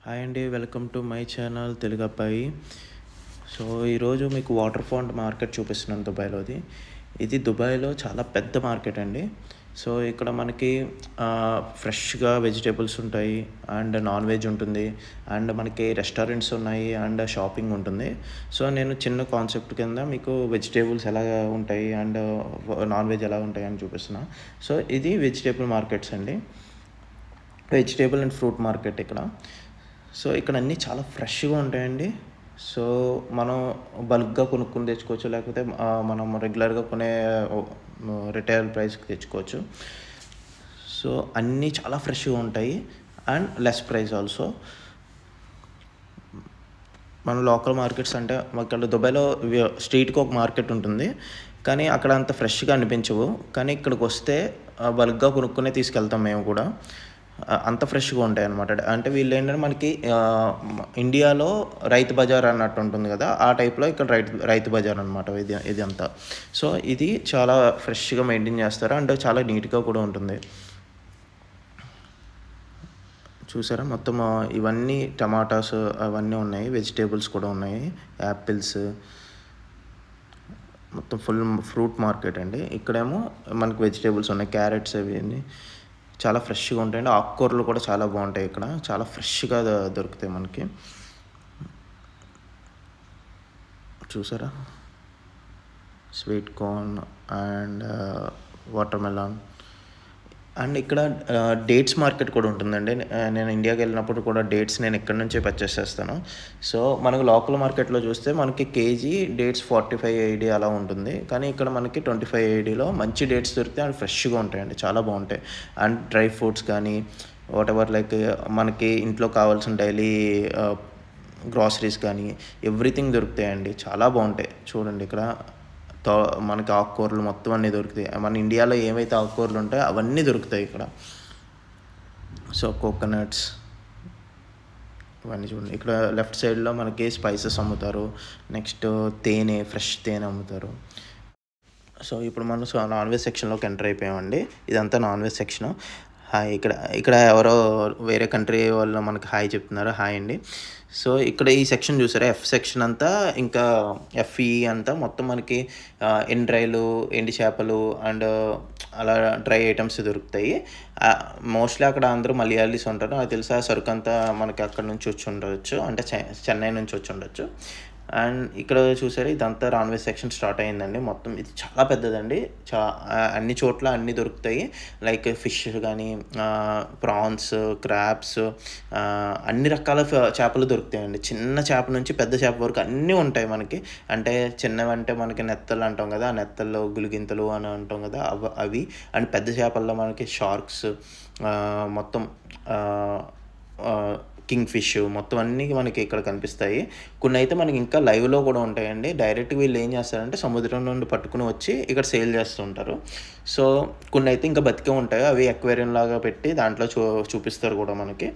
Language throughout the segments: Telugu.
హాయ్ అండి, welcome to my channel Telugu అబ్బాయి. సో ఈరోజు మీకు వాటర్ ఫ్రంట్ మార్కెట్ చూపిస్తున్నాను దుబాయ్లోది. ఇది దుబాయ్లో చాలా పెద్ద మార్కెట్ అండి. సో ఇక్కడ మనకి ఫ్రెష్గా వెజిటేబుల్స్ ఉంటాయి, అండ్ నాన్ వెజ్ ఉంటుంది, అండ్ మనకి రెస్టారెంట్స్ ఉన్నాయి, అండ్ షాపింగ్ ఉంటుంది. సో నేను చిన్న కాన్సెప్ట్ కింద మీకు వెజిటేబుల్స్ ఎలా ఉంటాయి అండ్ నాన్ వెజ్ ఎలా ఉంటాయి అని చూపిస్తున్నాను. సో ఇది వెజిటేబుల్ మార్కెట్స్ అండి, వెజిటేబుల్ అండ్ ఫ్రూట్ మార్కెట్ ఇక్కడ. సో ఇక్కడ అన్నీ చాలా ఫ్రెష్గా ఉంటాయండి. సో మనం బల్క్గా కొనుక్కొని తెచ్చుకోవచ్చు, లేకపోతే మనం రెగ్యులర్గా కొనే రిటైల్ ప్రైస్కి తెచ్చుకోవచ్చు. సో అన్నీ చాలా ఫ్రెష్గా ఉంటాయి అండ్ లెస్ ప్రైస్ ఆల్సో. మన లోకల్ మార్కెట్స్ అంటే ఇక్కడ దుబాయ్లో స్ట్రీట్కి ఒక మార్కెట్ ఉంటుంది, కానీ అక్కడ అంత ఫ్రెష్గా అనిపించవు. కానీ ఇక్కడికి వస్తే బల్క్గా కొనుక్కునే తీసుకెళ్తాం మేము కూడా. అంత ఫ్రెష్గా ఉంటాయి అన్నమాట. అంటే వీళ్ళు ఏంటంటే మనకి ఇండియాలో రైతు బజార్ అన్నట్టు ఉంటుంది కదా, ఆ టైప్లో ఇక్కడ రైతు బజార్ అనమాట ఇది అంతా. సో ఇది చాలా ఫ్రెష్గా మెయింటైన్ చేస్తారు అండ్ చాలా నీట్గా కూడా ఉంటుంది. చూసారా, మొత్తం ఇవన్నీ టమాటాస్ అవన్నీ ఉన్నాయి, వెజిటేబుల్స్ కూడా ఉన్నాయి, యాపిల్స్, మొత్తం ఫుల్ ఫ్రూట్ మార్కెట్ అండి. ఇక్కడేమో మనకి వెజిటేబుల్స్ ఉన్నాయి, క్యారెట్స్ అవి అన్నీ చాలా ఫ్రెష్గా ఉంటాయండి. ఆకుకూరలు కూడా చాలా బాగుంటాయి ఇక్కడ, చాలా ఫ్రెష్గా దొరుకుతాయి మనకి. చూసారా, sweet corn and water melon. And ఇక్కడ డేట్స్ మార్కెట్ కూడా ఉంటుందండి. నేను ఇండియాకి వెళ్ళినప్పుడు కూడా డేట్స్ నేను ఇక్కడ నుంచే పర్చేస్ చేస్తాను. సో మనకు లోకల్ మార్కెట్లో చూస్తే మనకి కేజీ డేట్స్ 45 AED అలా ఉంటుంది, కానీ ఇక్కడ మనకి 25 AEDలో మంచి డేట్స్ దొరికితే అండ్ ఫ్రెష్గా ఉంటాయండి, చాలా బాగుంటాయి. అండ్ డ్రై ఫ్రూట్స్ కానీ వాట్ ఎవర్, లైక్ మనకి ఇంట్లో కావాల్సిన డైలీ గ్రాసరీస్ కానీ ఎవ్రీథింగ్ దొరుకుతాయండి, చాలా బాగుంటాయి. చూడండి ఇక్కడ మనకి ఆకుకూరలు మొత్తం అన్నీ దొరుకుతాయి. మన ఇండియాలో ఏవైతే ఆకుకూరలు ఉంటాయో అవన్నీ దొరుకుతాయి ఇక్కడ. సో కోకోనట్స్ ఇవన్నీ చూడండి. ఇక్కడ లెఫ్ట్ సైడ్లో మనకి స్పైసెస్ అమ్ముతారు, నెక్స్ట్ తేనె, ఫ్రెష్ తేనె అమ్ముతారు. సో ఇప్పుడు మనం నాన్ వెజ్ సెక్షన్లోకి ఎంటర్ అయిపోయామండి. ఇదంతా నాన్ వెజ్ సెక్షను. హాయ్, ఇక్కడ ఎవరో వేరే కంట్రీ వాళ్ళు మనకి హాయ్ చెప్తున్నారు, హాయ్ అండి. సో ఇక్కడ ఈ సెక్షన్ చూసారా, ఎఫ్ సెక్షన్ అంతా, ఇంకా ఎఫ్ఈ అంతా మొత్తం మనకి ఎండ్రైలు, ఎండి చేపలు అండ్ అలా డ్రై ఐటమ్స్ దొరుకుతాయి. మోస్ట్లీ అక్కడ అందరూ మలయాళీస్ ఉంటారు, నాకు తెలిసి ఆ సరుకు అంతా మనకి అక్కడ నుంచి వచ్చి ఉండవచ్చు, అంటే చెన్నై నుంచి వచ్చి ఉండొచ్చు. అండ్ ఇక్కడ చూసారు, ఇదంతా నాన్ వెజ్ సెక్షన్ స్టార్ట్ అయిందండి. మొత్తం ఇది చాలా పెద్దదండి, అన్ని చోట్ల అన్నీ దొరుకుతాయి, లైక్ ఫిష్ కానీ, ప్రాన్స్, క్రాబ్స్, అన్ని రకాల చేపలు దొరుకుతాయండి. చిన్న చేప నుంచి పెద్ద చేప వరకు అన్నీ ఉంటాయి మనకి. అంటే చిన్నవి అంటే మనకి నెత్తలు అంటాం కదా, ఆ నెత్తల్లో గులిగింతలు అని అంటాం కదా, అవి. అండ్ పెద్ద చేపల్లో మనకి షార్క్స్, మొత్తం కింగ్ ఫిష్, మొత్తం అన్నీ మనకి ఇక్కడ కనిపిస్తాయి. కొన్ని అయితే మనకి ఇంకా లైవ్లో కూడా ఉంటాయండి. డైరెక్ట్గా వీళ్ళు ఏం చేస్తారంటే సముద్రం నుండి పట్టుకుని వచ్చి ఇక్కడ సేల్ చేస్తుంటారు. సో కొన్ని అయితే ఇంకా బతికే ఉంటాయి, అవి అక్వేరియం లాగా పెట్టి దాంట్లో చూపిస్తారు కూడా మనకి.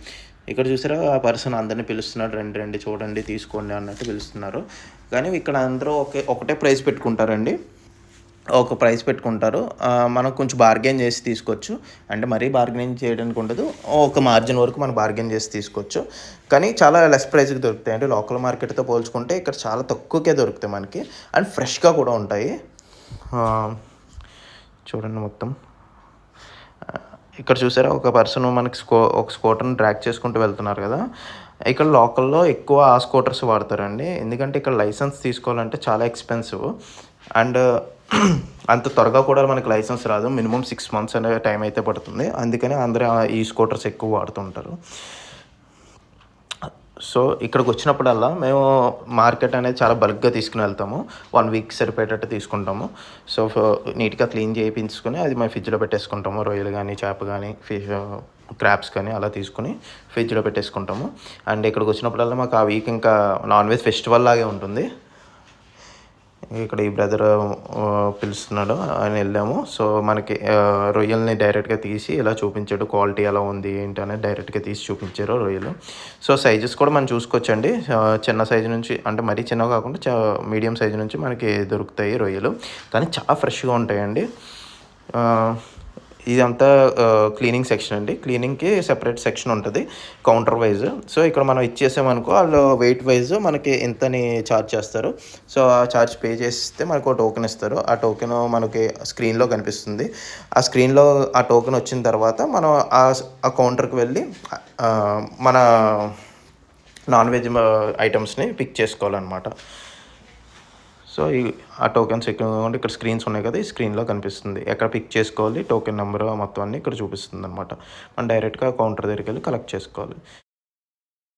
ఇక్కడ చూసారా, ఆ పర్సన్ అందరినీ పిలుస్తున్నాడు, రండి చూడండి తీసుకోండి అన్నట్టు పిలుస్తున్నారు. కానీ ఇక్కడ అందరూ ఒకటే ప్రైస్ పెట్టుకుంటారండి, ఒక ప్రైస్ పెట్టుకుంటారు. మనం కొంచెం బార్గెన్ చేసి తీసుకోవచ్చు, అంటే మరీ బార్గెనింగ్ చేయడానికి ఉండదు, ఒక మార్జిన్ వరకు మనం బార్గెన్ చేసి తీసుకోవచ్చు. కానీ చాలా లెస్ ప్రైస్కి దొరుకుతాయి. అంటే లోకల్ మార్కెట్తో పోల్చుకుంటే ఇక్కడ చాలా తక్కువకే దొరుకుతాయి మనకి, అండ్ ఫ్రెష్గా కూడా ఉంటాయి. చూడండి మొత్తం. ఇక్కడ చూసారా, ఒక పర్సన్ మనకి ఒక స్కూటర్ని డ్రాగ్ చేసుకుంటూ వెళ్తున్నారు కదా. ఇక్కడ లోకల్లో ఎక్కువ ఆ స్కూటర్స్ వాడతారండి, ఎందుకంటే ఇక్కడ లైసెన్స్ తీసుకోవాలంటే చాలా ఎక్స్పెన్సివ్, అండ్ అంత త్వరగా కూడా మనకి లైసెన్స్ రాదు, మినిమం 6 months అనే టైం అయితే పడుతుంది. అందుకని అందరూ ఈ స్కూటర్స్ ఎక్కువ వాడుతుంటారు. సో ఇక్కడికి వచ్చినప్పుడల్లా మేము మార్కెట్ అనేది చాలా బల్క్గా తీసుకుని వెళ్తాము, 1 week సరిపోయేటట్టు తీసుకుంటాము. సో నీట్గా క్లీన్ చేయించుకొని అది మేము ఫ్రిడ్జ్లో పెట్టేసుకుంటాము. రొయ్యలు కానీ, చేప కానీ, ఫిష్, క్రాబ్స్ కానీ అలా తీసుకుని ఫ్రిడ్జ్లో పెట్టేసుకుంటాము. అండ్ ఇక్కడికి వచ్చినప్పుడల్లా మాకు ఆ వీక్ ఇంకా నాన్ వెజ్ ఫెస్టివల్ లాగే ఉంటుంది. ఇక్కడ ఈ బ్రదర్ పిలుస్తున్నాడు, ఆయన వెళ్ళాము. సో మనకి రొయ్యల్ని డైరెక్ట్గా తీసి ఇలా చూపించాడు, క్వాలిటీ ఎలా ఉంది ఏంటి అనేది డైరెక్ట్గా తీసి చూపించారు రొయ్యలు. సో సైజెస్ కూడా మనం చూసుకోవచ్చండి, చిన్న సైజు నుంచి, అంటే మరీ చిన్నగా కాకుండా మీడియం సైజు నుంచి మనకి దొరుకుతాయి రొయ్యలు, కానీ చాలా ఫ్రెష్గా ఉంటాయండి. ఇదంతా క్లీనింగ్ సెక్షన్ అండి. క్లీనింగ్‌కి సెపరేట్ సెక్షన్ ఉంటది కౌంటర్ వైస్. సో, ఇక్కడ మనం ఇచ్చేసామనుకో ఆళ్ళు వెయిట్ వైస్ మనకి ఇంతని చార్జ్ చేస్తారు. సో, ఆ చార్జ్ పే చేస్తే మనకో టోకెన్ ఇస్తారు. ఆ టోకెను మనకి స్క్రీన్‌లో కనిపిస్తుంది. ఆ స్క్రీన్‌లో ఆ టోకెన్ వచ్చిన తర్వాత మనం ఆ కౌంటర్‌కి వెళ్ళి మన నాన్ వెజ్ ఐటెమ్స్‌ని పిక్ చేసుకోవాలనమాట. సో, ఆ టోకెన్స్ ఇక్కడ స్క్రీన్స్ ఉన్నాయి కదా! ఈ స్క్రీన్‌లో కనిపిస్తుంది. ఎక్కడ పిక్ చేసుకోవాలి, టోకెన్ నంబరు మొత్తం అన్నీ ఇక్కడ చూపిస్తుందనమాట. మనం డైరెక్ట్‌గా కౌంటర్ దగ్గరికెళ్ళి కలెక్ట్ చేసుకోవాలి.